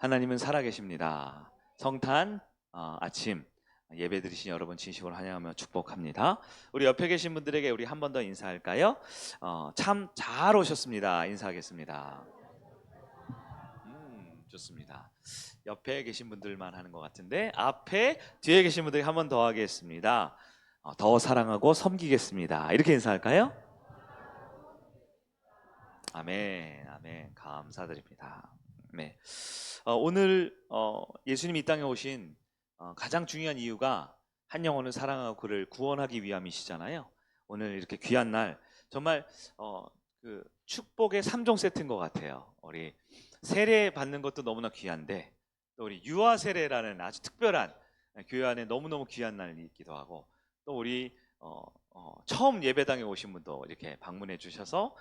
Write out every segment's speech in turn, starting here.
하나님은 살아계십니다. 성탄 아침 예배 드리신 여러분 진심으로 환영하며 축복합니다. 우리 옆에 계신 분들에게 우리 한 번 더 인사할까요? 참 잘 오셨습니다. 인사하겠습니다. 좋습니다. 옆에 계신 분들만 하는 것 같은데 앞에 뒤에 계신 분들에게 한 번 더 하겠습니다. 더 사랑하고 섬기겠습니다. 이렇게 인사할까요? 아멘, 아멘. 감사드립니다. 네. 오늘 예수님이 이 땅에 오신 가장 중요한 이유가 한 영혼을 사랑하고 그를 구원하기 위함이시잖아요. 오늘 이렇게 귀한 날 정말 그 축복의 3종 세트인 것 같아요. 우리 세례 받는 것도 너무나 귀한데 또 우리 유아 세례라는 아주 특별한 교회 안에 너무너무 귀한 날이기도 하고 또 우리 처음 예배당에 오신 분도 이렇게 방문해 주셔서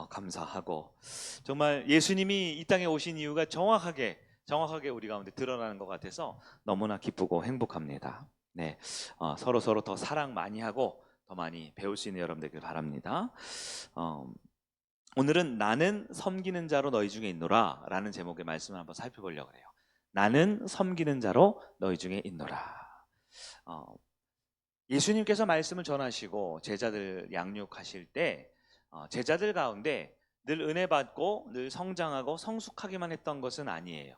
감사하고 정말 예수님이 이 땅에 오신 이유가 정확하게 우리 가운데 드러나는 것 같아서 너무나 기쁘고 행복합니다. 네, 서로 더 사랑 많이 하고 더 많이 배울 수 있는 여러분 되길 바랍니다. 오늘은 나는 섬기는 자로 너희 중에 있노라 라는 제목의 말씀을 한번 살펴보려고 해요. 나는 섬기는 자로 너희 중에 있노라. 예수님께서 말씀을 전하시고 제자들 양육하실 때 제자들 가운데 늘 은혜 받고 늘 성장하고 성숙하기만 했던 것은 아니에요.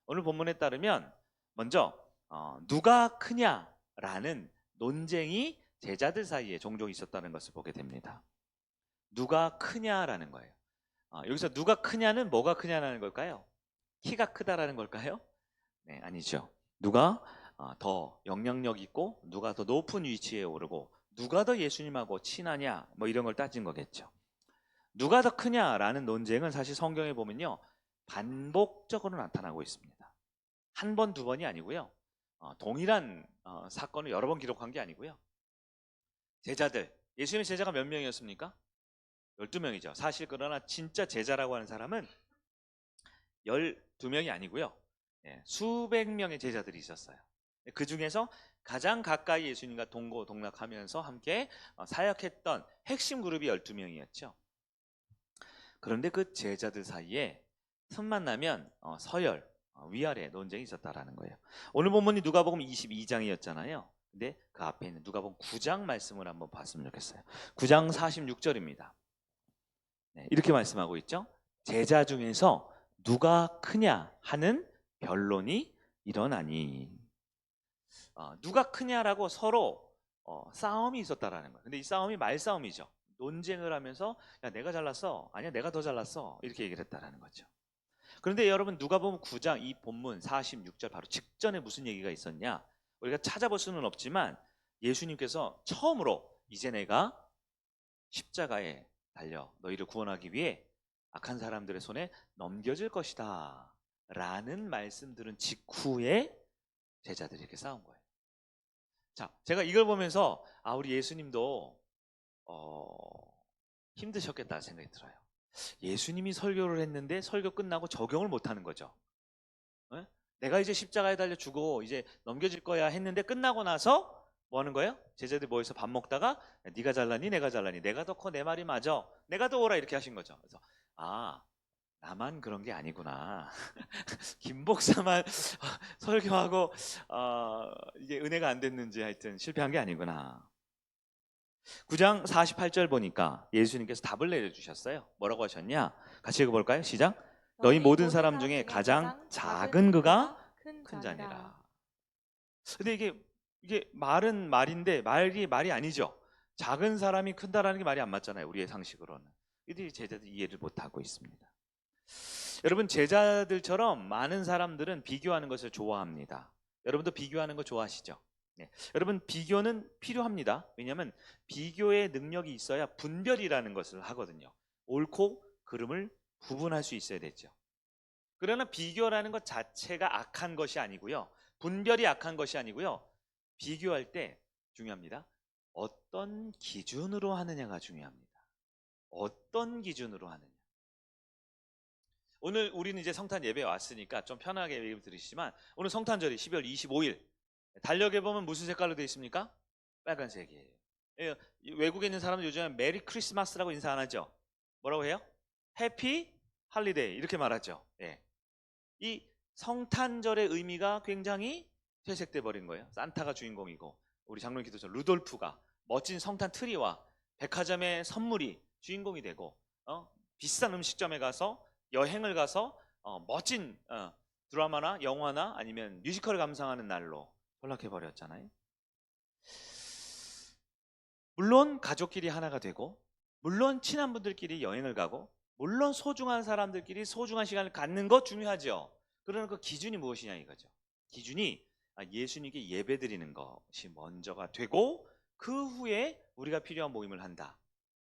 오늘 본문에 따르면 먼저 누가 크냐라는 논쟁이 제자들 사이에 종종 있었다는 것을 보게 됩니다. 누가 크냐라는 거예요. 여기서 누가 크냐는 뭐가 크냐라는 걸까요? 키가 크다라는 걸까요? 네, 아니죠. 누가 더 영향력 있고 누가 더 높은 위치에 오르고 누가 더 예수님하고 친하냐 뭐 이런 걸 따진 거겠죠. 누가 더 크냐라는 논쟁은 사실 성경에 보면요 반복적으로 나타나고 있습니다. 한 번, 두 번이 아니고요. 동일한 사건을 여러 번 기록한 게 아니고요. 제자들, 예수님의 제자가 몇 명이었습니까? 12명이죠. 사실 그러나 진짜 제자라고 하는 사람은 12명이 아니고요. 수백 명의 제자들이 있었어요. 그 중에서 가장 가까이 예수님과 동고동락하면서 함께 사역했던 핵심 그룹이 12명이었죠. 그런데 그 제자들 사이에 틈만 나면 서열, 위아래 논쟁이 있었다라는 거예요. 오늘 본문이 누가복음 22장이었잖아요. 근데 그 앞에 있는 누가복음 9장 말씀을 한번 봤으면 좋겠어요. 9장 46절입니다. 네, 이렇게 말씀하고 있죠. 제자 중에서 누가 크냐 하는 변론이 일어나니 누가 크냐라고 서로 싸움이 있었다라는 거예요. 근데 이 싸움이 말싸움이죠. 논쟁을 하면서 야 내가 잘났어 아니야 내가 더 잘났어 이렇게 얘기를 했다라는 거죠. 그런데 여러분 누가복음 9장 이 본문 46절 바로 직전에 무슨 얘기가 있었냐 우리가 찾아볼 수는 없지만 예수님께서 처음으로 이제 내가 십자가에 달려 너희를 구원하기 위해 악한 사람들의 손에 넘겨질 것이다 라는 말씀 들은 직후에 제자들이 이렇게 싸운 거예요. 자, 제가 이걸 보면서 우리 예수님도 힘드셨겠다 생각이 들어요. 예수님이 설교를 했는데 설교 끝나고 적용을 못하는 거죠. 에? 내가 이제 십자가에 달려 죽어 이제 넘겨질 거야 했는데 끝나고 나서 뭐 하는 거예요? 제자들이 모여서 밥 먹다가 네가 잘나니 내가 잘나니 내가 더 커 내 말이 맞아 내가 더 오라 이렇게 하신 거죠. 그래서 나만 그런 게 아니구나. 김 목사만 설교하고 이게 은혜가 안 됐는지 하여튼 실패한 게 아니구나. 9장 48절 보니까 예수님께서 답을 내려주셨어요. 뭐라고 하셨냐? 같이 읽어볼까요? 시작. 너희 모든 사람 중에 가장 작은 그가 큰 자니라. 근데 이게 말은 말인데 말이 아니죠. 작은 사람이 큰다라는 게 말이 안 맞잖아요. 우리의 상식으로는. 이들이 제자들 이해를 못하고 있습니다. 여러분 제자들처럼 많은 사람들은 비교하는 것을 좋아합니다. 여러분도 비교하는 거 좋아하시죠? 네. 여러분 비교는 필요합니다. 왜냐하면 비교의 능력이 있어야 분별이라는 것을 하거든요. 옳고 그름을 구분할 수 있어야 되죠. 그러나 비교라는 것 자체가 악한 것이 아니고요. 분별이 악한 것이 아니고요. 비교할 때 중요합니다. 어떤 기준으로 하느냐가 중요합니다. 어떤 기준으로 하느냐. 오늘 우리는 이제 성탄 예배에 왔으니까 좀 편하게 예배 드리시지만 오늘 성탄절이 12월 25일 달력에 보면 무슨 색깔로 되어 있습니까? 빨간색이에요. 외국에 있는 사람들 요즘에 메리 크리스마스라고 인사 안 하죠? 뭐라고 해요? 해피 할리데이 이렇게 말하죠. 이 성탄절의 의미가 굉장히 퇴색돼 버린 거예요. 산타가 주인공이고 우리 장로님 기도처럼 루돌프가 멋진 성탄 트리와 백화점의 선물이 주인공이 되고 비싼 음식점에 가서 여행을 가서 멋진 드라마나 영화나 아니면 뮤지컬을 감상하는 날로 전락해 버렸잖아요. 물론 가족끼리 하나가 되고, 물론 친한 분들끼리 여행을 가고, 물론 소중한 사람들끼리 소중한 시간을 갖는 거 중요하죠. 그러나 그 기준이 무엇이냐 이거죠. 기준이 예수님께 예배드리는 것이 먼저가 되고, 그 후에 우리가 필요한 모임을 한다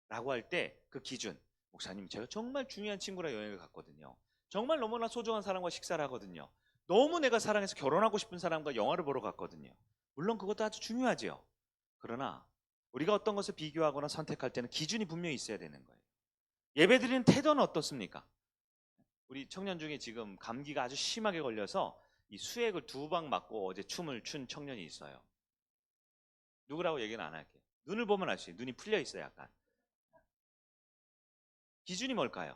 라고 할 때 그 기준, 목사님 제가 정말 중요한 친구랑 여행을 갔거든요. 정말 너무나 소중한 사람과 식사를 하거든요. 너무 내가 사랑해서 결혼하고 싶은 사람과 영화를 보러 갔거든요. 물론 그것도 아주 중요하죠. 그러나 우리가 어떤 것을 비교하거나 선택할 때는 기준이 분명히 있어야 되는 거예요. 예배드리는 태도는 어떻습니까? 우리 청년 중에 지금 감기가 아주 심하게 걸려서 이 수액을 2방 맞고 어제 춤을 춘 청년이 있어요. 누구라고 얘기는 안 할게요. 눈을 보면 알 수 있어요. 눈이 풀려 있어요, 약간. 기준이 뭘까요?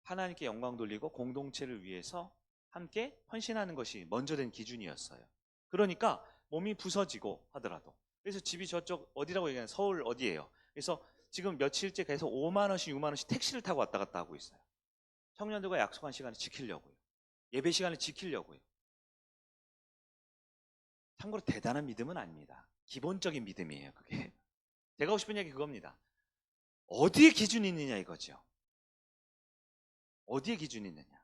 하나님께 영광 돌리고 공동체를 위해서 함께 헌신하는 것이 먼저 된 기준이었어요. 그러니까 몸이 부서지고 하더라도, 그래서 집이 저쪽 어디라고 얘기하는 서울 어디예요? 그래서 지금 며칠째 계속 5만 원씩 6만 원씩 택시를 타고 왔다 갔다 하고 있어요. 청년들과 약속한 시간을 지키려고요. 예배 시간을 지키려고요. 참고로 대단한 믿음은 아닙니다. 기본적인 믿음이에요, 그게. 제가 하고 싶은 얘기 그겁니다. 어디에 기준이 있느냐 이거죠. 어디에 기준이 있느냐.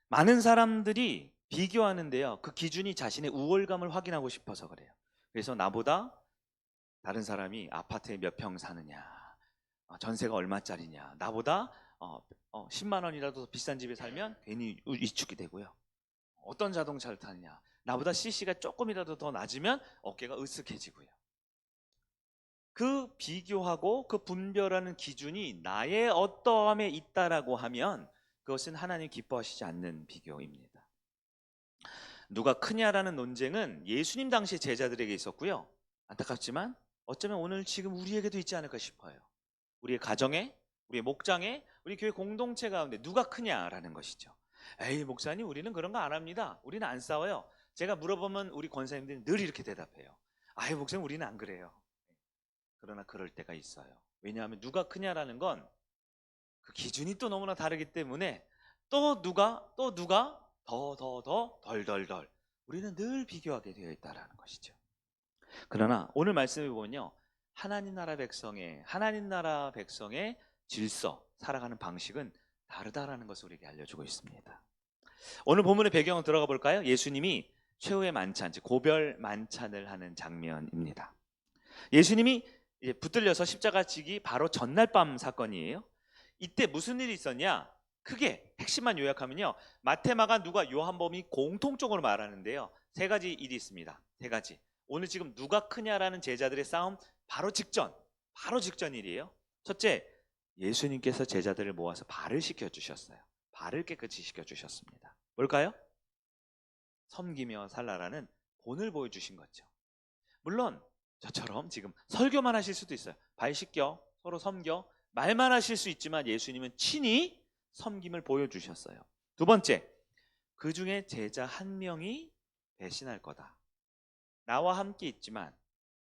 많은 사람들이 비교하는데요. 그 기준이 자신의 우월감을 확인하고 싶어서 그래요. 그래서 나보다 다른 사람이 아파트에 몇 평 사느냐, 전세가 얼마짜리냐, 나보다 10만 원이라도 더 비싼 집에 살면 괜히 위축이 되고요. 어떤 자동차를 타느냐, 나보다 CC가 조금이라도 더 낮으면 어깨가 으쓱해지고요. 그 비교하고 그 분별하는 기준이 나의 어떠함에 있다라고 하면 그것은 하나님 기뻐하시지 않는 비교입니다. 누가 크냐라는 논쟁은 예수님 당시 제자들에게 있었고요. 안타깝지만 어쩌면 오늘 지금 우리에게도 있지 않을까 싶어요. 우리의 가정에, 우리의 목장에, 우리 교회 공동체 가운데 누가 크냐라는 것이죠. 에이 목사님 우리는 그런 거 안 합니다. 우리는 안 싸워요. 제가 물어보면 우리 권사님들이 늘 이렇게 대답해요. 아이 목사님 우리는 안 그래요. 그러나 그럴 때가 있어요. 왜냐하면 누가 크냐라는 건 그 기준이 또 너무나 다르기 때문에 또 누가 더 덜 우리는 늘 비교하게 되어 있다라는 것이죠. 그러나 오늘 말씀해 보면요, 하나님 나라 백성의 질서, 살아가는 방식은 다르다라는 것을 우리에게 알려주고 있습니다. 오늘 본문의 배경으로 들어가 볼까요? 예수님이 최후의 만찬, 즉 고별 만찬을 하는 장면입니다. 예수님이 이제 붙들려서 십자가 지기 바로 전날 밤 사건이에요. 이때 무슨 일이 있었냐? 크게 핵심만 요약하면요, 마태, 마가, 누가, 요한복음이 공통적으로 말하는데요, 3가지 일이 있습니다. 3가지. 오늘 지금 누가 크냐라는 제자들의 싸움 바로 직전 일이에요. 첫째, 예수님께서 제자들을 모아서 발을 씻겨주셨어요. 발을 깨끗이 씻겨주셨습니다. 뭘까요? 섬기며 살라라는 본을 보여주신 거죠. 물론 저처럼 지금 설교만 하실 수도 있어요. 발 씻겨, 서로 섬겨, 말만 하실 수 있지만 예수님은 친히 섬김을 보여주셨어요. 2번째, 그 중에 제자 1명이 배신할 거다. 나와 함께 있지만,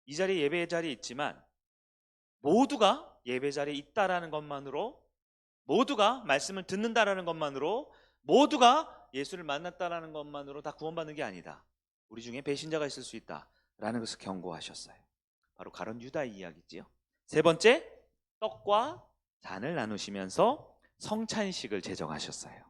이 자리에 예배 자리에 있지만 모두가 예배 자리에 있다라는 것만으로, 모두가 말씀을 듣는다라는 것만으로, 모두가 예수를 만났다라는 것만으로 다 구원받는 게 아니다. 우리 중에 배신자가 있을 수 있다라는 것을 경고하셨어요. 바로 가룟 유다의 이야기지요. 3번째, 떡과 잔을 나누시면서 성찬식을 제정하셨어요.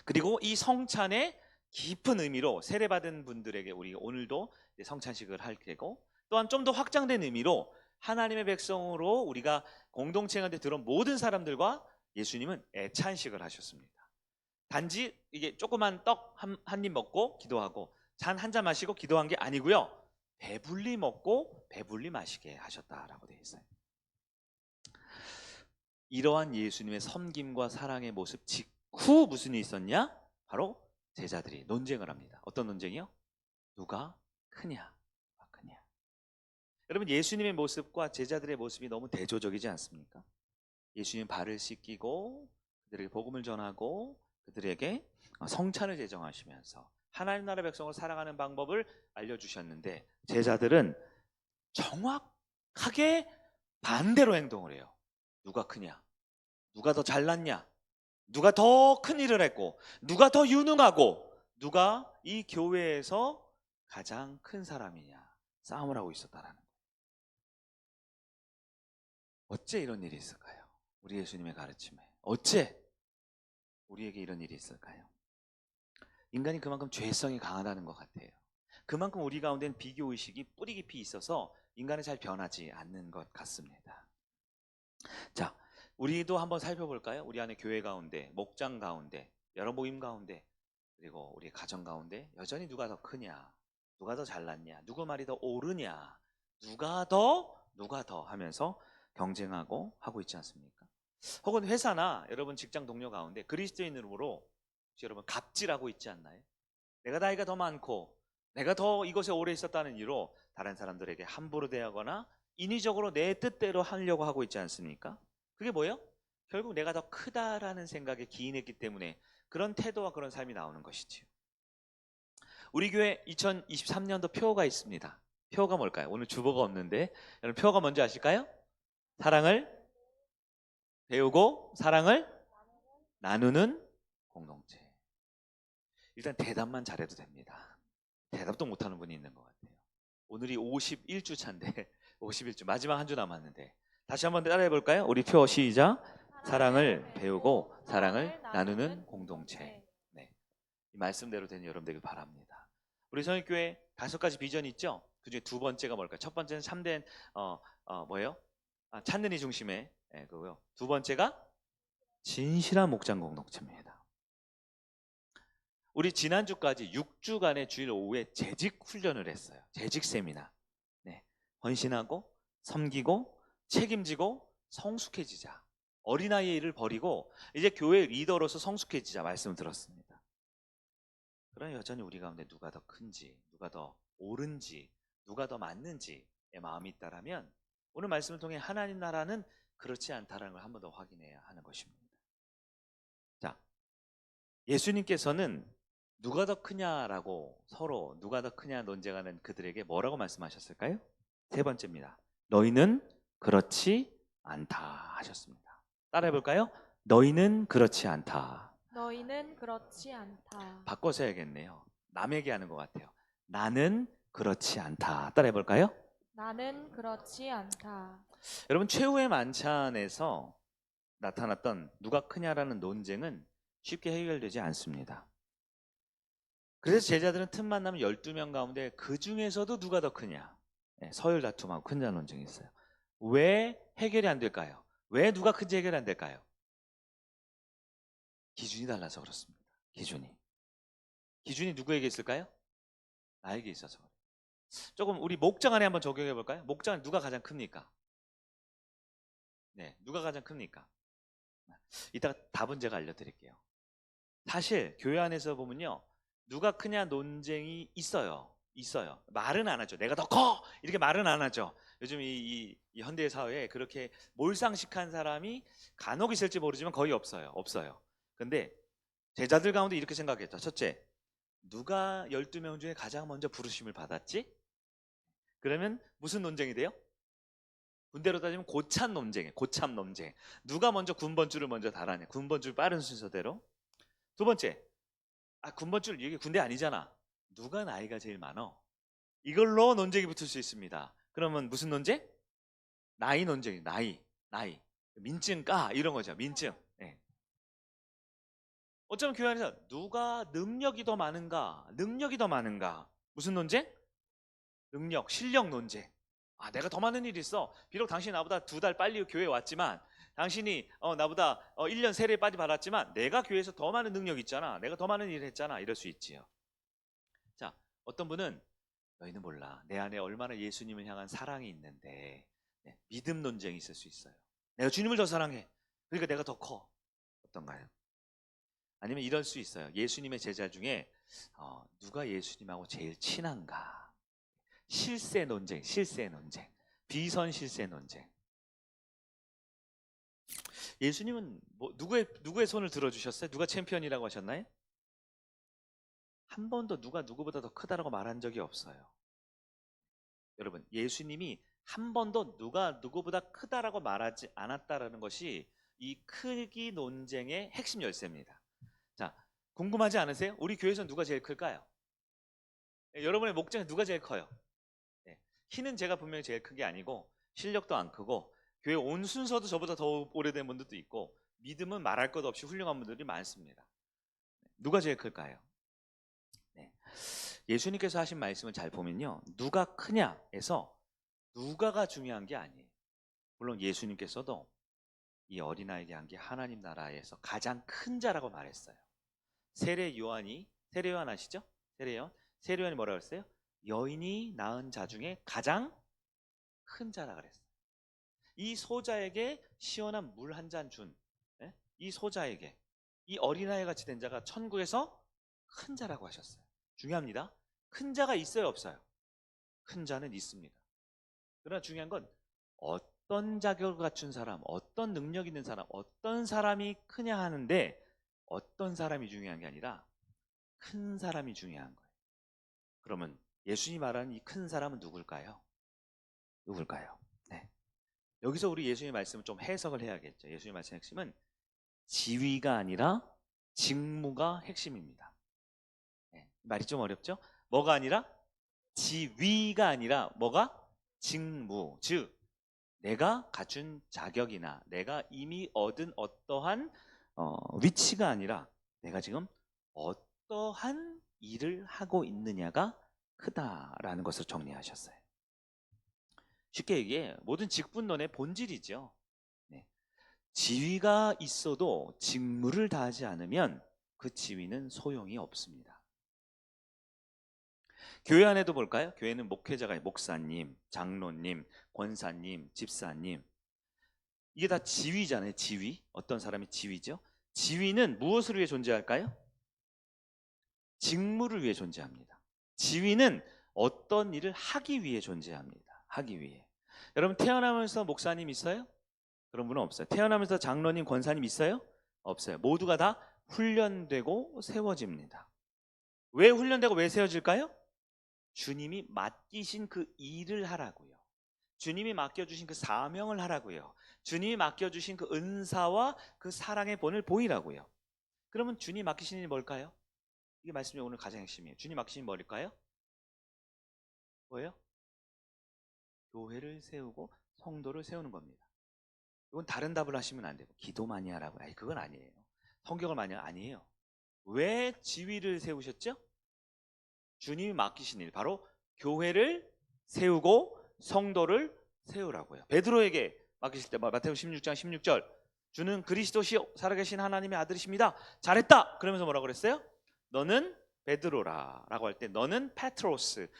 그리고 이 성찬의 깊은 의미로 세례받은 분들에게 우리 오늘도 성찬식을 할 테고, 또한 좀 더 확장된 의미로 하나님의 백성으로 우리가 공동체 가운데 들어온 모든 사람들과 예수님은 애찬식을 하셨습니다. 단지 이게 조그만 떡 한 입 먹고 기도하고 잔 한 잔 마시고 기도한 게 아니고요, 배불리 먹고 배불리 마시게 하셨다라고 되어 있어요. 이러한 예수님의 섬김과 사랑의 모습 직후 무슨 일이 있었냐? 바로 제자들이 논쟁을 합니다. 어떤 논쟁이요? 누가 크냐? 여러분, 예수님의 모습과 제자들의 모습이 너무 대조적이지 않습니까? 예수님 발을 씻기고 그들에게 복음을 전하고 그들에게 성찬을 제정하시면서 하나님 나라 백성을 살아가는 방법을 알려주셨는데 제자들은 정확하게 반대로 행동을 해요. 누가 크냐? 누가 더 잘났냐? 누가 더 큰 일을 했고 누가 더 유능하고 누가 이 교회에서 가장 큰 사람이냐 싸움을 하고 있었다라는 거예요. 어째 이런 일이 있을까요? 우리 예수님의 가르침에 어째 우리에게 이런 일이 있을까요? 인간이 그만큼 죄성이 강하다는 것 같아요. 그만큼 우리 가운데는 비교의식이 뿌리 깊이 있어서 인간은 잘 변하지 않는 것 같습니다. 자, 우리도 한번 살펴볼까요? 우리 안에 교회 가운데, 목장 가운데, 여러 모임 가운데, 그리고 우리 가정 가운데 여전히 누가 더 크냐, 누가 더 잘났냐, 누구 말이 더 옳으냐, 누가 더 하면서 경쟁하고 하고 있지 않습니까? 혹은 회사나 여러분 직장 동료 가운데 그리스도인으로 혹시 여러분 갑질하고 있지 않나요? 내가 나이가 더 많고 내가 더 이곳에 오래 있었다는 이유로 다른 사람들에게 함부로 대하거나 인위적으로 내 뜻대로 하려고 하고 있지 않습니까? 그게 뭐예요? 결국 내가 더 크다라는 생각에 기인했기 때문에 그런 태도와 그런 삶이 나오는 것이지요. 우리 교회 2023년도 표가 있습니다. 표가 뭘까요? 오늘 주보가 없는데 여러분 표가 뭔지 아실까요? 사랑을 배우고 사랑을 나누는 공동체. 일단 대답만 잘해도 됩니다. 대답도 못하는 분이 있는 것 같아요. 오늘이 51주 차인데 51주 마지막 한 주 남았는데 다시 한번 따라해 볼까요? 우리 표 시작. 사랑을 배우고 사랑을 나누는 공동체. 네, 이 말씀대로 되는 여러분 되길 바랍니다. 우리 성일교회 5가지 비전이 있죠. 그중에 두 번째가 뭘까요? 첫 번째는 참된 뭐예요? 찾는 이 중심에 그거요. 두 번째가 진실한 목장 공동체입니다. 우리 지난주까지 6주간의 주일 오후에 재직 훈련을 했어요. 재직 세미나. 네. 헌신하고 섬기고 책임지고 성숙해지자. 어린아이의 일을 버리고 이제 교회 리더로서 성숙해지자 말씀을 들었습니다. 그러나 여전히 우리 가운데 누가 더 큰지, 누가 더 옳은지, 누가 더 맞는지의 마음이 있다라면 오늘 말씀을 통해 하나님 나라는 그렇지 않다라는 걸 한 번 더 확인해야 하는 것입니다. 자, 예수님께서는 누가 더 크냐라고 서로 누가 더 크냐 논쟁하는 그들에게 뭐라고 말씀하셨을까요? 세 번째입니다. 너희는 그렇지 않다 하셨습니다. 따라해 볼까요? 너희는 그렇지 않다. 너희는 그렇지 않다. 바꿔서 해야겠네요. 남에게 하는 것 같아요. 나는 그렇지 않다. 따라해 볼까요? 나는 그렇지 않다. 여러분 최후의 만찬에서 나타났던 누가 크냐라는 논쟁은 쉽게 해결되지 않습니다. 그래서 제자들은 틈만 나면 12명 가운데 그 중에서도 누가 더 크냐 서열 다툼하고 큰 논쟁이 있어요. 왜 해결이 안 될까요? 왜 누가 큰지 해결이 안 될까요? 기준이 달라서 그렇습니다. 기준이 누구에게 있을까요? 나에게 있어서 그래요. 조금 우리 목장 안에 한번 적용해 볼까요? 목장은 누가 가장 큽니까? 네, 누가 가장 큽니까? 이따가 답은 제가 알려드릴게요. 사실 교회 안에서 보면요 누가 크냐 논쟁이 있어요. 말은 안 하죠. 내가 더 커! 이렇게 말은 안 하죠. 요즘 이 현대 사회에 그렇게 몰상식한 사람이 간혹 있을지 모르지만 거의 없어요. 근데 제자들 가운데 이렇게 생각했죠. 첫째, 누가 12명 중에 가장 먼저 부르심을 받았지? 그러면 무슨 논쟁이 돼요? 군대로 따지면 고참 논쟁이에요. 고참 논쟁. 누가 먼저 군번줄을 먼저 달았냐. 군번줄 빠른 순서대로. 두 번째, 군번줄 이게 군대 아니잖아. 누가 나이가 제일 많어? 이걸로 논쟁이 붙을 수 있습니다. 그러면 무슨 논쟁? 나이 논쟁이 나이. 민증 까 이런 거죠. 민증. 네. 어쩌면 교회 안에서 누가 능력이 더 많은가? 무슨 논쟁? 능력, 실력 논쟁. 내가 더 많은 일이 있어. 비록 당신이 나보다 2달 빨리 교회에 왔지만 당신이 나보다 1년 세례 빨리 받았지만 내가 교회에서 더 많은 능력이 있잖아. 내가 더 많은 일을 했잖아. 이럴 수 있지요. 자, 어떤 분은 너희는 몰라. 내 안에 얼마나 예수님을 향한 사랑이 있는데 믿음 논쟁이 있을 수 있어요. 내가 주님을 더 사랑해. 그러니까 내가 더 커. 어떤가요? 아니면 이럴 수 있어요. 예수님의 제자 중에 누가 예수님하고 제일 친한가? 실세 논쟁. 비선 실세 논쟁. 예수님은 뭐 누구의 손을 들어주셨어요? 누가 챔피언이라고 하셨나요? 한 번도 누가 누구보다 더 크다라고 말한 적이 없어요. 여러분, 예수님이 한 번도 누가 누구보다 크다라고 말하지 않았다라는 것이 이 크기 논쟁의 핵심 열쇠입니다. 자, 궁금하지 않으세요? 우리 교회에서 누가 제일 클까요? 여러분의 목장에 누가 제일 커요? 키는 제가 분명히 제일 큰 게 아니고 실력도 안 크고 교회 온 순서도 저보다 더 오래된 분들도 있고 믿음은 말할 것 없이 훌륭한 분들이 많습니다. 누가 제일 클까요? 네. 예수님께서 하신 말씀을 잘 보면요, 누가 크냐에서 누가가 중요한 게 아니에요. 물론 예수님께서도 이 어린아이에게 한 게 하나님 나라에서 가장 큰 자라고 말했어요. 세례 요한 아시죠? 세례 요한이 뭐라고 했어요? 여인이 낳은 자 중에 가장 큰 자라 그랬어요. 이 소자에게 시원한 물 한 잔 준 이 소자에게 이 어린아이 같이 된 자가 천국에서 큰 자라고 하셨어요. 중요합니다. 큰 자가 있어요, 없어요? 큰 자는 있습니다. 그러나 중요한 건 어떤 자격을 갖춘 사람, 어떤 능력 있는 사람, 어떤 사람이 크냐 하는데 어떤 사람이 중요한 게 아니라 큰 사람이 중요한 거예요. 그러면 예수님이 말하는 이 큰 사람은 누굴까요? 네. 여기서 우리 예수님의 말씀을 좀 해석을 해야겠죠. 예수님의 말씀의 핵심은 지위가 아니라 직무가 핵심입니다. 네. 말이 좀 어렵죠? 뭐가 아니라? 지위가 아니라 뭐가? 직무. 즉 내가 갖춘 자격이나 내가 이미 얻은 어떠한 위치가 아니라 내가 지금 어떠한 일을 하고 있느냐가 크다라는 것을 정리하셨어요. 쉽게 얘기해 모든 직분론의 본질이죠. 네. 지위가 있어도 직무를 다하지 않으면 그 지위는 소용이 없습니다. 교회 안에도 볼까요? 교회는 목회자가 목사님, 장로님, 권사님, 집사님, 이게 다 지위잖아요. 지위. 어떤 사람이 지위죠? 지위는 무엇을 위해 존재할까요? 직무를 위해 존재합니다. 지위는 어떤 일을 하기 위해 존재합니다. 하기 위해. 여러분 태어나면서 목사님 있어요? 그런 분은 없어요. 태어나면서 장로님, 권사님 있어요? 없어요. 모두가 다 훈련되고 세워집니다. 왜 훈련되고 왜 세워질까요? 주님이 맡기신 그 일을 하라고요. 주님이 맡겨주신 그 사명을 하라고요. 주님이 맡겨주신 그 은사와 그 사랑의 본을 보이라고요. 그러면 주님 맡기신 일이 뭘까요? 이게 말씀이 오늘 가장 핵심이에요. 주님 맡기신 뭘까요? 뭐예요? 교회를 세우고 성도를 세우는 겁니다. 이건 다른 답을 하시면 안 되고 기도 많이 하라고. 아니 그건 아니에요. 성경을 많이 아니에요. 왜 지위를 세우셨죠? 주님이 맡기신 일, 바로 교회를 세우고 성도를 세우라고요. 베드로에게 맡기실 때 마태복음 16장 16절 주는 그리스도시요 살아계신 하나님의 아들이십니다. 잘했다. 그러면서 뭐라고 그랬어요? 너는 베드로라 라고 할 때 너는 페트로스,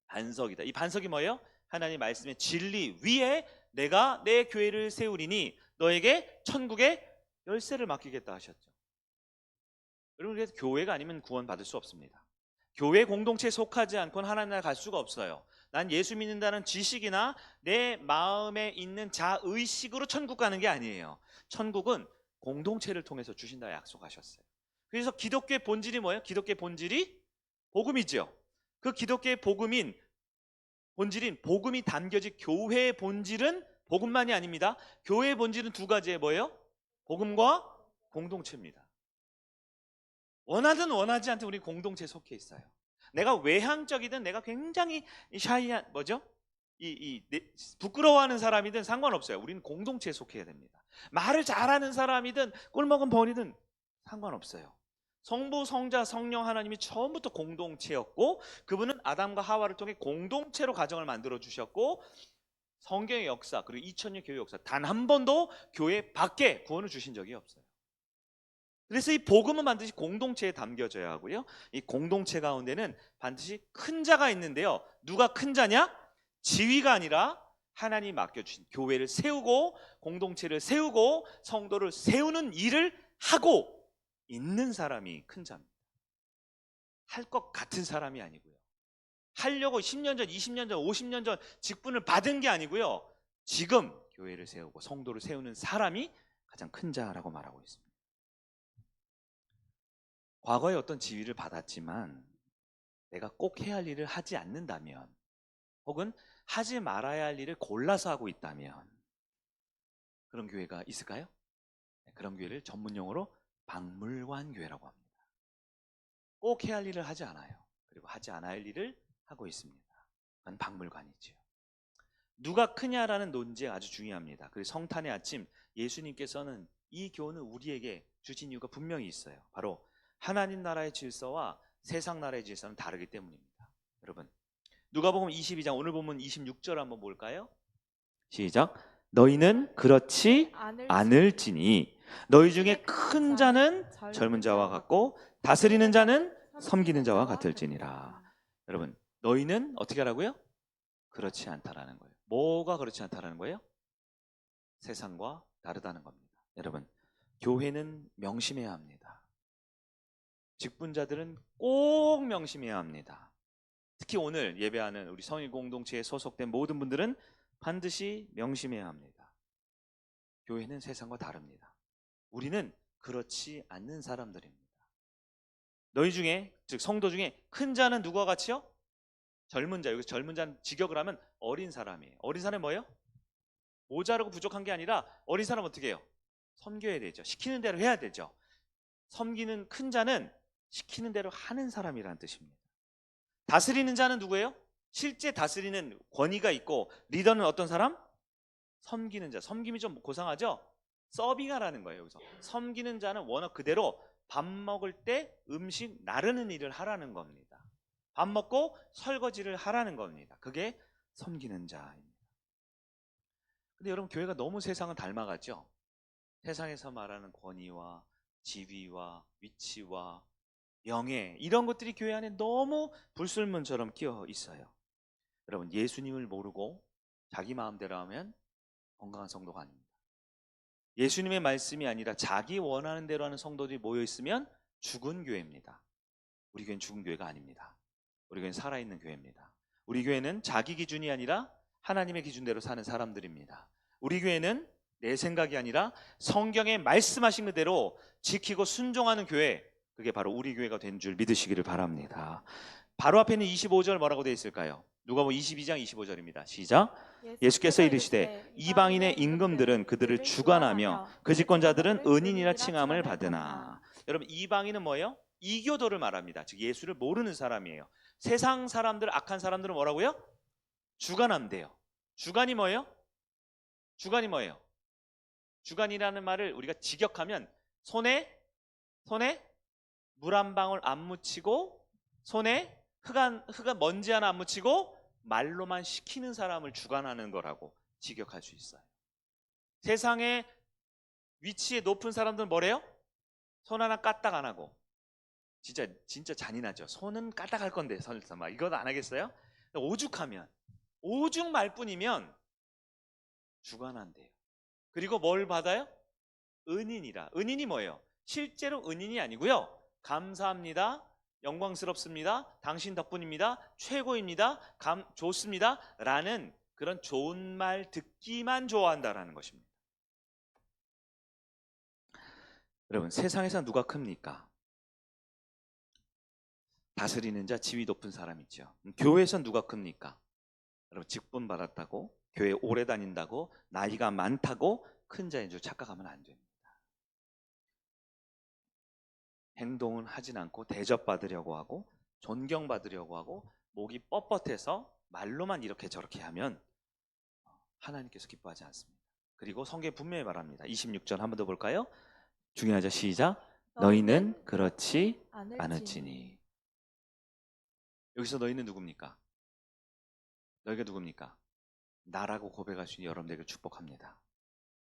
반석이다. 이 반석이 뭐예요? 하나님 말씀의 진리 위에 내가 내 교회를 세우리니 너에게 천국의 열쇠를 맡기겠다 하셨죠. 여러분 그래서 교회가 아니면 구원 받을 수 없습니다. 교회 공동체에 속하지 않고는 하나님 나라 갈 수가 없어요. 난 예수 믿는다는 지식이나 내 마음에 있는 자의식으로 천국 가는 게 아니에요. 천국은 공동체를 통해서 주신다 약속하셨어요. 그래서 기독교의 본질이 뭐예요? 기독교의 본질이 복음이죠. 그 기독교의 본질인 복음이 담겨진 교회의 본질은 복음만이 아닙니다. 교회의 본질은 두 가지예요. 뭐예요? 복음과 공동체입니다. 원하든 원하지 않든 우리 공동체에 속해 있어요. 내가 외향적이든 내가 굉장히 샤이한 부끄러워하는 사람이든 상관없어요. 우리는 공동체에 속해야 됩니다. 말을 잘하는 사람이든 꿀먹은 벌이든 상관없어요. 성부, 성자, 성령 하나님이 처음부터 공동체였고 그분은 아담과 하와를 통해 공동체로 가정을 만들어 주셨고 성경의 역사 그리고 2000년 교회 역사 단 한 번도 교회 밖에 구원을 주신 적이 없어요. 그래서 이 복음은 반드시 공동체에 담겨져야 하고요. 이 공동체 가운데는 반드시 큰 자가 있는데요. 누가 큰 자냐? 지위가 아니라 하나님이 맡겨주신 교회를 세우고 공동체를 세우고 성도를 세우는 일을 하고 있는 사람이 큰 자입니다. 할 것 같은 사람이 아니고요. 하려고 10년 전, 20년 전, 50년 전 직분을 받은 게 아니고요. 지금 교회를 세우고 성도를 세우는 사람이 가장 큰 자라고 말하고 있습니다. 과거에 어떤 지위를 받았지만 내가 꼭 해야 할 일을 하지 않는다면, 혹은 하지 말아야 할 일을 골라서 하고 있다면 그런 교회가 있을까요? 그런 교회를 전문용어로 박물관 교회라고 합니다. 꼭 해야 할 일을 하지 않아요. 그리고 하지 않아야 할 일을 하고 있습니다. 그건 박물관이지요. 누가 크냐라는 논쟁 아주 중요합니다. 그리고 성탄의 아침 예수님께서는 이 교훈을 우리에게 주신 이유가 분명히 있어요. 바로 하나님 나라의 질서와 세상 나라의 질서는 다르기 때문입니다. 여러분, 누가복음 22장 오늘 보면 26절 한번 볼까요? 시작. 너희는 그렇지 않을지니 너희 중에 큰 자는 젊은 자와 같고 다스리는 자는 섬기는 자와 같을지니라. 여러분, 너희는 어떻게 하라고요? 그렇지 않다라는 거예요. 뭐가 그렇지 않다라는 거예요? 세상과 다르다는 겁니다. 여러분, 교회는 명심해야 합니다. 직분자들은 꼭 명심해야 합니다. 특히 오늘 예배하는 우리 성인 공동체에 소속된 모든 분들은 반드시 명심해야 합니다. 교회는 세상과 다릅니다. 우리는 그렇지 않는 사람들입니다. 너희 중에, 즉 성도 중에 큰 자는 누구와 같이요? 젊은 자. 여기서 젊은 자는 직역을 하면 어린 사람이에요. 어린 사람이 뭐예요? 모자라고 부족한 게 아니라 어린 사람 어떻게 해요? 섬겨야 되죠. 시키는 대로 해야 되죠. 섬기는 큰 자는 시키는 대로 하는 사람이라는 뜻입니다. 다스리는 자는 누구예요? 실제 다스리는 권위가 있고 리더는 어떤 사람? 섬기는 자. 섬김이 좀 고상하죠? 서빙하라는 거예요. 여기서 섬기는 자는 원어 그대로 밥 먹을 때 음식 나르는 일을 하라는 겁니다. 밥 먹고 설거지를 하라는 겁니다. 그게 섬기는 자입니다. 근데 여러분, 교회가 너무 세상을 닮아갔죠? 세상에서 말하는 권위와 지위와 위치와 명예, 이런 것들이 교회 안에 너무 불순물처럼 끼어 있어요. 여러분, 예수님을 모르고 자기 마음대로 하면 건강한 성도가 아닙니다. 예수님의 말씀이 아니라 자기 원하는 대로 하는 성도들이 모여 있으면 죽은 교회입니다. 우리 교회는 죽은 교회가 아닙니다. 우리 교회는 살아있는 교회입니다. 우리 교회는 자기 기준이 아니라 하나님의 기준대로 사는 사람들입니다. 우리 교회는 내 생각이 아니라 성경에 말씀하신 그대로 지키고 순종하는 교회, 그게 바로 우리 교회가 된 줄 믿으시기를 바랍니다. 바로 앞에 있는 25절 뭐라고 되어 있을까요? 누가복음 22장 25절입니다. 시작. 예수께서 이르시되 이방인의 임금들은 그들을 주관하며 그 집권자들은 은인이라 칭함을 받으나. 여러분, 이방인은 뭐예요? 이교도를 말합니다. 즉 예수를 모르는 사람이에요. 세상 사람들, 악한 사람들은 뭐라고요? 주관한대요. 주관이 뭐예요? 주관이 뭐예요? 주관이라는 말을 우리가 직역하면 손에 물 한 방울 안 묻히고 손에 흙 먼지 하나 안 묻히고 말로만 시키는 사람을 주관하는 거라고 직역할 수 있어요. 세상에 위치에 높은 사람들은 뭐래요? 손 하나 까딱 안 하고. 진짜 잔인하죠. 손은 까딱 할 건데 설사 막 이거 안 하겠어요? 오죽하면, 오죽 말뿐이면 주관한대요. 그리고 뭘 받아요? 은인이라. 은인이 뭐예요? 실제로 은인이 아니고요. 감사합니다. 영광스럽습니다. 당신 덕분입니다. 최고입니다. 좋습니다. 라는 그런 좋은 말 듣기만 좋아한다라는 것입니다. 여러분, 세상에서 누가 큽니까? 다스리는 자, 지위 높은 사람 있죠. 교회에서 누가 큽니까? 여러분, 직분 받았다고, 교회 오래 다닌다고, 나이가 많다고 큰 자인 줄 착각하면 안 됩니다. 행동은 하진 않고 대접받으려고 하고 존경받으려고 하고 목이 뻣뻣해서 말로만 이렇게 저렇게 하면 하나님께서 기뻐하지 않습니다. 그리고 성경에 분명히 말합니다. 26절 한 번 더 볼까요? 중요하죠. 시작. 너희는 그렇지 않을지니. 여기서 너희는 누굽니까? 너희가 누굽니까? 나라고 고백할 수 있는 여러분들에게 축복합니다.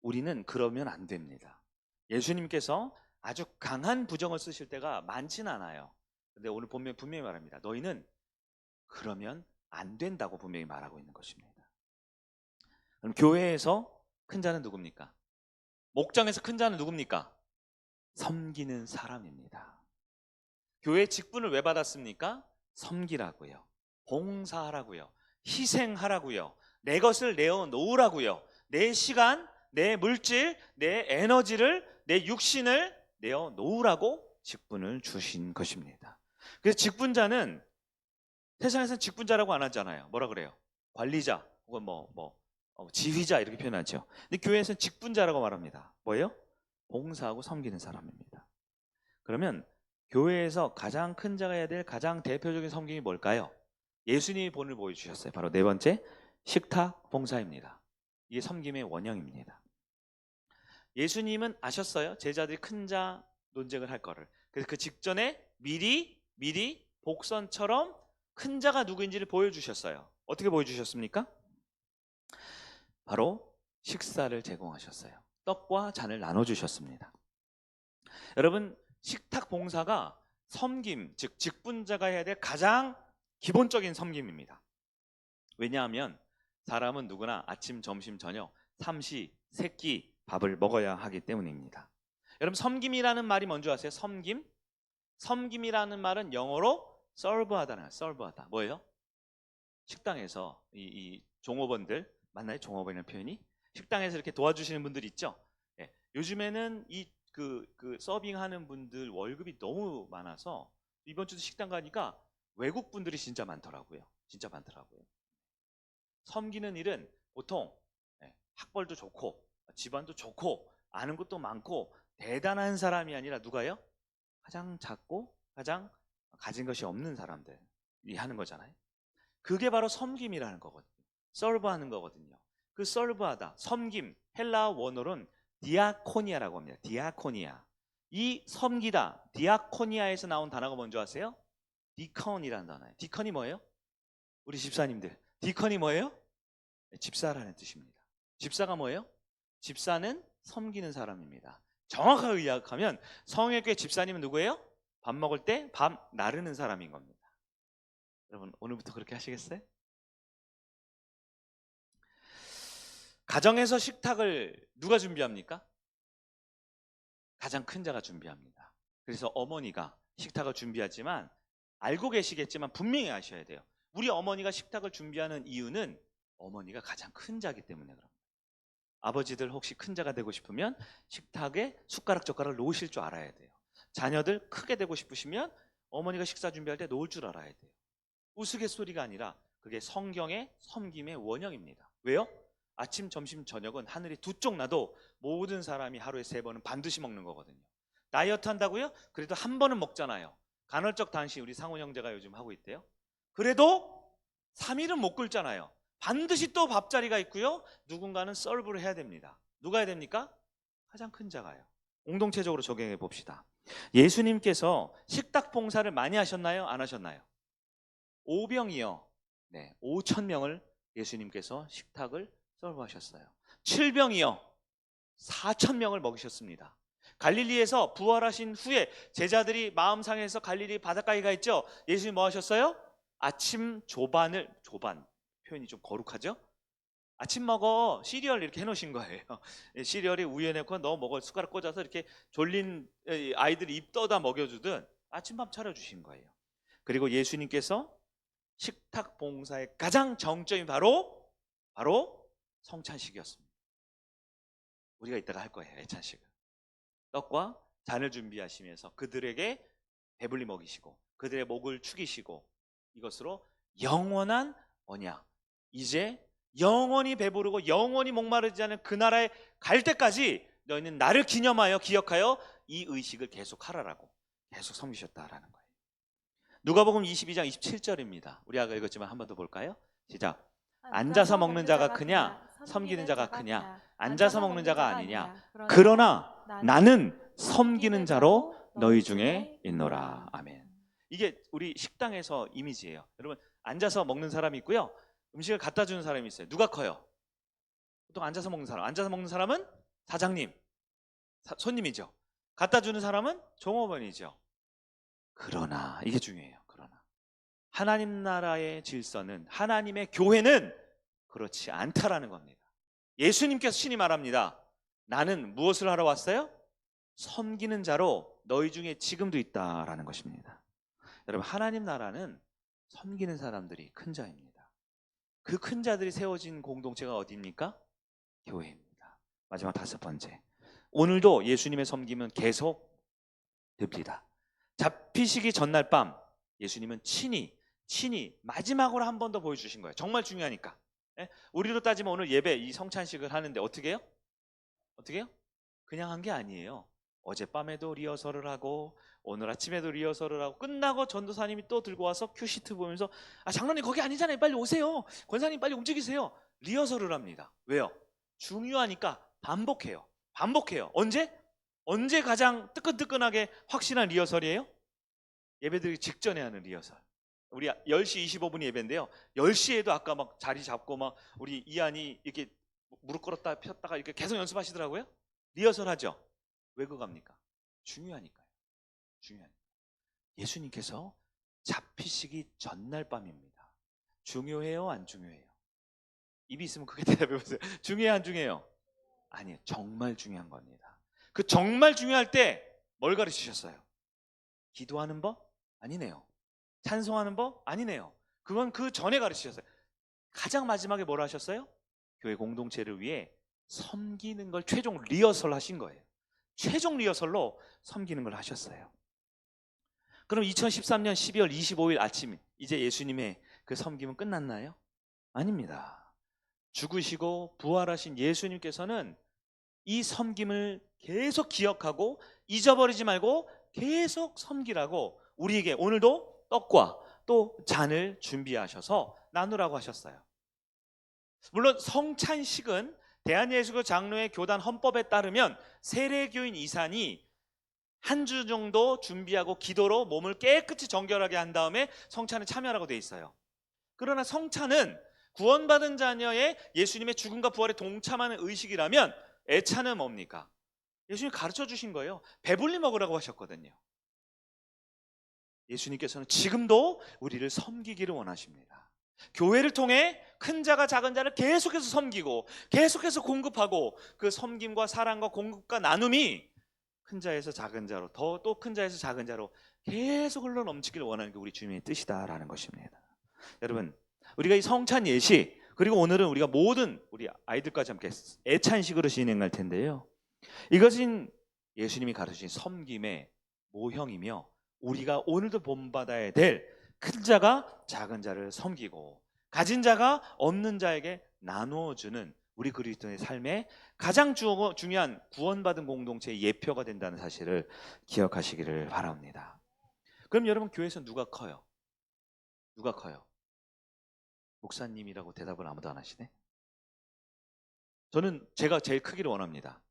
우리는 그러면 안 됩니다. 예수님께서 아주 강한 부정을 쓰실 때가 많지는 않아요. 근데 오늘 분명히 말합니다. 너희는 그러면 안 된다고 분명히 말하고 있는 것입니다. 그럼 교회에서 큰 자는 누굽니까? 목장에서 큰 자는 누굽니까? 섬기는 사람입니다. 교회 직분을 왜 받았습니까? 섬기라고요. 봉사하라고요. 희생하라고요. 내 것을 내어놓으라고요. 내 시간, 내 물질, 내 에너지를, 내 육신을 내어 놓으라고 직분을 주신 것입니다. 그래서 직분자는 세상에서는 직분자라고 안 하잖아요. 뭐라 그래요? 관리자 혹은 지휘자 이렇게 표현하죠. 근데 교회에서는 직분자라고 말합니다. 뭐예요? 봉사하고 섬기는 사람입니다. 그러면 교회에서 가장 큰 자가 해야 될 가장 대표적인 섬김이 뭘까요? 예수님이 본을 보여주셨어요. 바로 네 번째, 식탁 봉사입니다. 이게 섬김의 원형입니다. 예수님은 아셨어요. 제자들이 큰 자 논쟁을 할 거를. 그래서 그 직전에 미리 복선처럼 큰 자가 누구인지를 보여주셨어요. 어떻게 보여주셨습니까? 바로 식사를 제공하셨어요. 떡과 잔을 나눠주셨습니다. 여러분, 식탁 봉사가 섬김, 즉 직분자가 해야 될 가장 기본적인 섬김입니다. 왜냐하면 사람은 누구나 아침, 점심, 저녁, 삼시, 세끼 밥을 먹어야 하기 때문입니다. 여러분, 섬김이라는 말이 뭔지 아세요? 섬김? 섬김이라는 말은 영어로 serve하다는 거예요. serve하다. 뭐예요? 식당에서 이 종업원들 맞나요? 종업원이라는 표현이? 식당에서 이렇게 도와주시는 분들 있죠? 예. 요즘에는 그 서빙하는 분들 월급이 너무 많아서 이번 주도 식당 가니까 외국 분들이 진짜 많더라고요. 진짜 많더라고요. 섬기는 일은 보통 학벌도 좋고 집안도 좋고 아는 것도 많고 대단한 사람이 아니라 누가요? 가장 작고 가장 가진 것이 없는 사람들이 하는 거잖아요. 그게 바로 섬김이라는 거거든요. 서브하는 거거든요. 그 서브하다, 섬김, 헬라어 원어로는 디아코니아라고 합니다. 디아코니아. 이 섬기다, 디아코니아에서 나온 단어가 뭔지 아세요? 디컨이라는 단어예요. 디컨이 뭐예요? 우리 집사님들. 디컨이 뭐예요? 집사라는 뜻입니다. 집사가 뭐예요? 집사는 섬기는 사람입니다. 정확하게 요약하면 성역교회 집사님은 누구예요? 밥 먹을 때 밥 나르는 사람인 겁니다. 여러분, 오늘부터 그렇게 하시겠어요? 가정에서 식탁을 누가 준비합니까? 가장 큰 자가 준비합니다. 그래서 어머니가 식탁을 준비하지만 알고 계시겠지만 분명히 아셔야 돼요. 우리 어머니가 식탁을 준비하는 이유는 어머니가 가장 큰 자이기 때문에 그럽니다. 아버지들 혹시 큰 자가 되고 싶으면 식탁에 숟가락 젓가락을 놓으실 줄 알아야 돼요. 자녀들 크게 되고 싶으시면 어머니가 식사 준비할 때 놓을 줄 알아야 돼요. 우스갯소리가 아니라 그게 성경의 섬김의 원형입니다. 왜요? 아침, 점심, 저녁은 하늘이 두 쪽 나도 모든 사람이 하루에 3번은 반드시 먹는 거거든요. 다이어트 한다고요? 그래도 한 번은 먹잖아요. 간헐적 단식 우리 상훈 형제가 요즘 하고 있대요. 그래도 3일은 못 굶잖아요. 반드시 또 밥자리가 있고요. 누군가는 서브를 해야 됩니다. 누가 해야 됩니까? 가장 큰 자가요. 공동체적으로 적용해 봅시다. 예수님께서 식탁 봉사를 많이 하셨나요? 안 하셨나요? 오병이요. 네, 5,000명을 예수님께서 식탁을 서브하셨어요. 7병이요. 4,000명을 먹이셨습니다. 갈릴리에서 부활하신 후에 제자들이 마음 상해서 갈릴리 바닷가에 가 있죠. 예수님 뭐 하셨어요? 아침 조반 표현이 좀 거룩하죠? 아침 먹어 시리얼 이렇게 해놓으신 거예요. 시리얼에 우유에 넣고 넣어 먹어 숟가락 꽂아서 이렇게 졸린 아이들이 입 떠다 먹여주듯 아침밥 차려주신 거예요. 그리고 예수님께서 식탁 봉사의 가장 정점이 바로 성찬식이었습니다. 우리가 이따가 할 거예요. 애찬식을. 떡과 잔을 준비하시면서 그들에게 배불리 먹이시고 그들의 목을 축이시고 이것으로 영원한 언약, 이제 영원히 배부르고 영원히 목마르지 않은 그 나라에 갈 때까지 너희는 나를 기억하여 이 의식을 계속 하라라고 계속 섬기셨다라는 거예요. 누가복음 22장 27절입니다. 우리 아까 읽었지만 한 번 더 볼까요? 시작. 앉아서 먹는 자가 크냐 섬기는 자가 크냐? 앉아서 먹는 자가 아니냐? 그러나 나는 섬기는 자로 너희 중에 있노라. 아멘. 이게 우리 식당에서 이미지예요. 여러분, 앉아서 먹는 사람이 있고요. 음식을 갖다 주는 사람이 있어요. 누가 커요? 보통 앉아서 먹는 사람. 앉아서 먹는 사람은 사장님, 손님이죠. 갖다 주는 사람은 종업원이죠. 그러나 이게 중요해요. 그러나 하나님 나라의 질서는, 하나님의 교회는 그렇지 않다라는 겁니다. 예수님께서 친히 말합니다. 나는 무엇을 하러 왔어요? 섬기는 자로 너희 중에 지금도 있다라는 것입니다. 여러분, 하나님 나라는 섬기는 사람들이 큰 자입니다. 그 큰 자들이 세워진 공동체가 어디입니까? 교회입니다. 마지막 다섯 번째. 오늘도 예수님의 섬김은 계속 됩니다. 잡히시기 전날 밤 예수님은 친히 마지막으로 한 번 더 보여주신 거예요. 정말 중요하니까. 예? 우리로 따지면 오늘 예배 이 성찬식을 하는데 어떻게 해요? 어떻게 해요? 그냥 한 게 아니에요. 어젯밤에도 리허설을 하고 오늘 아침에도 리허설을 하고 끝나고 전도사님이 또 들고 와서 큐시트 보면서 장로님 거기 아니잖아요. 빨리 오세요. 권사님 빨리 움직이세요. 리허설을 합니다. 왜요? 중요하니까 반복해요. 언제 가장 뜨끈뜨끈하게 확실한 리허설이에요? 예배드리기 직전에 하는 리허설. 우리 10시 25분 예배인데요. 10시에도 아까 막 자리 잡고 막 우리 이한이 이렇게 무릎 꿇었다 폈다가 이렇게 계속 연습하시더라고요. 리허설 하죠. 왜 그거 합니까? 중요하니까요. 예수님께서 잡히시기 전날 밤입니다. 중요해요? 안 중요해요? 입이 있으면 크게 대답해 보세요. 중요해요? 안 중요해요? 아니에요. 정말 중요한 겁니다. 그 정말 중요할 때 뭘 가르치셨어요? 기도하는 법? 아니네요. 찬송하는 법? 아니네요. 그건 그 전에 가르치셨어요. 가장 마지막에 뭘 하셨어요? 교회 공동체를 위해 섬기는 걸 최종 리허설 하신 거예요. 최종 리허설로 섬기는 걸 하셨어요. 그럼 2013년 12월 25일 아침 이제 예수님의 그 섬김은 끝났나요? 아닙니다. 죽으시고 부활하신 예수님께서는 이 섬김을 계속 기억하고 잊어버리지 말고 계속 섬기라고 우리에게 오늘도 떡과 또 잔을 준비하셔서 나누라고 하셨어요. 물론 성찬식은 대한예수교 장로회 교단 헌법에 따르면 세례교인 이산이 한 주 정도 준비하고 기도로 몸을 깨끗이 정결하게 한 다음에 성찬에 참여하라고 되어 있어요. 그러나 성찬은 구원받은 자녀의 예수님의 죽음과 부활에 동참하는 의식이라면 애차는 뭡니까? 예수님 가르쳐 주신 거예요. 배불리 먹으라고 하셨거든요. 예수님께서는 지금도 우리를 섬기기를 원하십니다. 교회를 통해 큰 자가 작은 자를 계속해서 섬기고 계속해서 공급하고 그 섬김과 사랑과 공급과 나눔이 큰 자에서 작은 자로 또 큰 자에서 작은 자로 계속 흘러 넘치기를 원하는 게 우리 주님의 뜻이다라는 것입니다. 여러분, 우리가 이 성찬 예식 그리고 오늘은 우리가 모든 우리 아이들까지 함께 애찬식으로 진행할 텐데요. 이것은 예수님이 가르치신 섬김의 모형이며 우리가 오늘도 본받아야 될 큰 자가 작은 자를 섬기고 가진 자가 없는 자에게 나누어주는 우리 그리스도인의 삶의 가장 중요한 구원받은 공동체의 예표가 된다는 사실을 기억하시기를 바랍니다. 그럼 여러분 교회에서 누가 커요? 누가 커요? 목사님이라고 대답을 아무도 안 하시네. 저는 제가 제일 크기를 원합니다.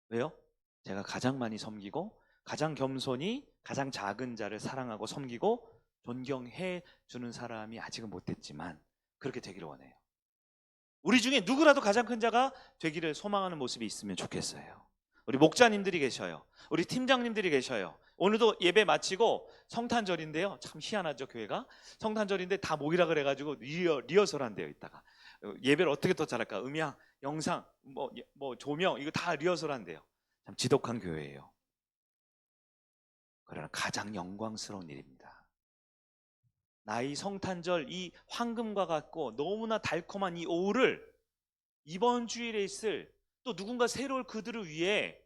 왜요? 제가 가장 많이 섬기고 가장 겸손히 가장 작은 자를 사랑하고 섬기고 존경해 주는 사람이 아직은 못 됐지만 그렇게 되기를 원해요. 우리 중에 누구라도 가장 큰 자가 되기를 소망하는 모습이 있으면 좋겠어요. 우리 목자님들이 계셔요. 우리 팀장님들이 계셔요. 오늘도 예배 마치고 성탄절인데요. 참 희한하죠, 교회가. 성탄절인데 다 모이라 그래가지고 리허설 한대요, 이따가. 예배를 어떻게 더 잘할까? 음향, 영상, 뭐 조명, 이거 다 리허설 한대요. 참 지독한 교회예요. 그러나 가장 영광스러운 일입니다. 나의 성탄절 이 황금과 같고 너무나 달콤한 이 오후를 이번 주일에 있을 또 누군가 새로울 그들을 위해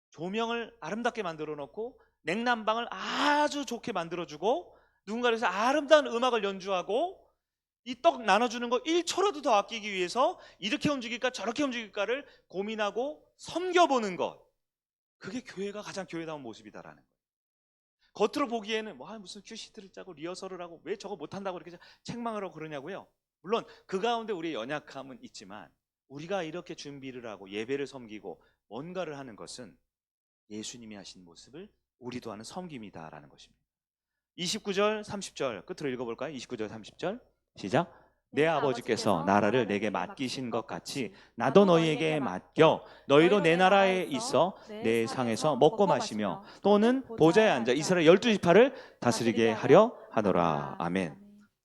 조명을 아름답게 만들어 놓고 냉난방을 아주 좋게 만들어주고 누군가를 위해서 아름다운 음악을 연주하고 이 떡 나눠주는 거 1초라도 더 아끼기 위해서 이렇게 움직일까 저렇게 움직일까를 고민하고 섬겨보는 것, 그게 교회가 가장 교회다운 모습이다라는 거예요. 겉으로 보기에는 무슨 큐시트를 짜고 리허설을 하고 왜 저거 못한다고 이렇게 책망을 하고 그러냐고요. 물론 그 가운데 우리의 연약함은 있지만 우리가 이렇게 준비를 하고 예배를 섬기고 뭔가를 하는 것은 예수님이 하신 모습을 우리도 하는 섬김이다라는 것입니다. 29절 30절 끝으로 읽어볼까요? 29절 30절 시작. 내 아버지께서 나라를 내게 맡기신 것 같이 나도 너희에게 맡겨 너희로 내 나라에 있어 내 상에서 먹고 마시며 또는 보좌에 앉아 이스라엘 12지파를 다스리게 하려 하노라. 아멘.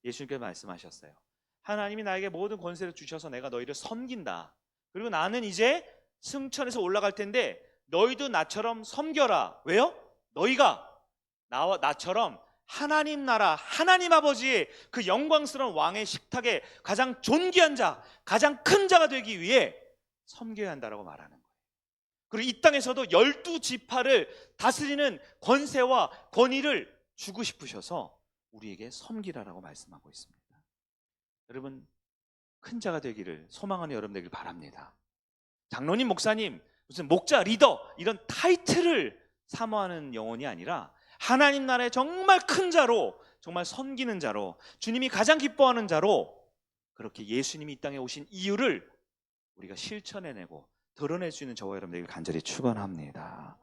예수님께서 말씀하셨어요. 하나님이 나에게 모든 권세를 주셔서 내가 너희를 섬긴다. 그리고 나는 이제 승천해서 올라갈 텐데 너희도 나처럼 섬겨라. 왜요? 너희가 나와 나처럼 하나님 나라, 하나님 아버지의 그 영광스러운 왕의 식탁에 가장 존귀한 자, 가장 큰 자가 되기 위해 섬겨야 한다라고 말하는 거예요. 그리고 이 땅에서도 12지파를 다스리는 권세와 권위를 주고 싶으셔서 우리에게 섬기라라고 말씀하고 있습니다. 여러분, 큰 자가 되기를 소망하는 여러분 되길 바랍니다. 장로님, 목사님, 무슨 목자, 리더 이런 타이틀을 사모하는 영혼이 아니라 하나님 나라의 정말 큰 자로, 정말 섬기는 자로, 주님이 가장 기뻐하는 자로, 그렇게 예수님이 이 땅에 오신 이유를 우리가 실천해내고 드러낼 수 있는 저와 여러분들에게 간절히 축원합니다.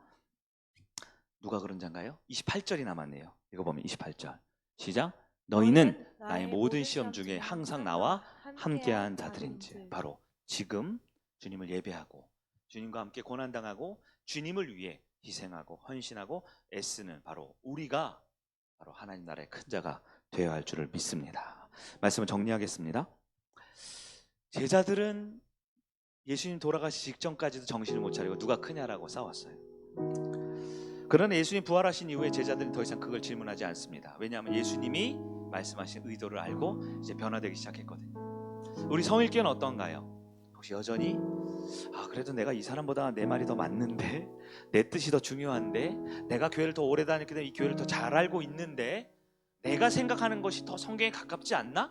누가 그런 자인가요? 28절이 남았네요. 이거 보면 28절 시작. 너희는 나의 모든 시험 중에 항상 나와 함께한 자들인지. 바로 지금 주님을 예배하고 주님과 함께 고난당하고 주님을 위해 희생하고 헌신하고 애쓰는 바로 우리가 바로 하나님 나라의 큰 자가 되어야 할 줄을 믿습니다. 말씀을 정리하겠습니다. 제자들은 예수님 돌아가시 직전까지도 정신을 못 차리고 누가 크냐라고 싸웠어요. 그러나 예수님 부활하신 이후에 제자들은 더 이상 그걸 질문하지 않습니다. 왜냐하면 예수님이 말씀하신 의도를 알고 이제 변화되기 시작했거든요. 우리 성일교회는 어떤가요? 혹시 여전히 그래도 내가 이 사람보다 내 말이 더 맞는데, 내 뜻이 더 중요한데, 내가 교회를 더 오래 다녔기 때문에 이 교회를 더 잘 알고 있는데 내가 생각하는 것이 더 성경에 가깝지 않나?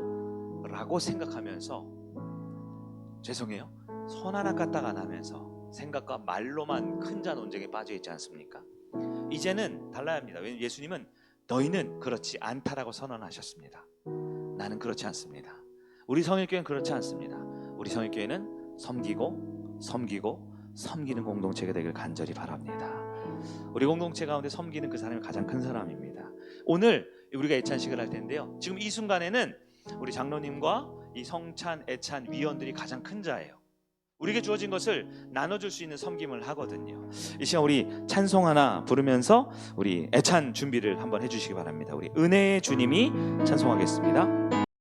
라고 생각하면서, 죄송해요, 손 하나 까딱 안 하면서 생각과 말로만 큰 자 논쟁에 빠져 있지 않습니까? 이제는 달라야 합니다. 왜냐하면 예수님은 너희는 그렇지 않다라고 선언하셨습니다. 나는 그렇지 않습니다. 우리 성일교회는 그렇지 않습니다. 우리 성일교회는 섬기고 섬기고 섬기는 공동체가 되길 간절히 바랍니다. 우리 공동체 가운데 섬기는 그 사람이 가장 큰 사람입니다. 오늘 우리가 애찬식을 할 텐데요, 지금 이 순간에는 우리 장로님과 이 성찬, 애찬 위원들이 가장 큰 자예요. 우리에게 주어진 것을 나눠줄 수 있는 섬김을 하거든요. 이 시간 우리 찬송 하나 부르면서 우리 애찬 준비를 한번 해주시기 바랍니다. 우리 은혜의 주님이 찬송하겠습니다.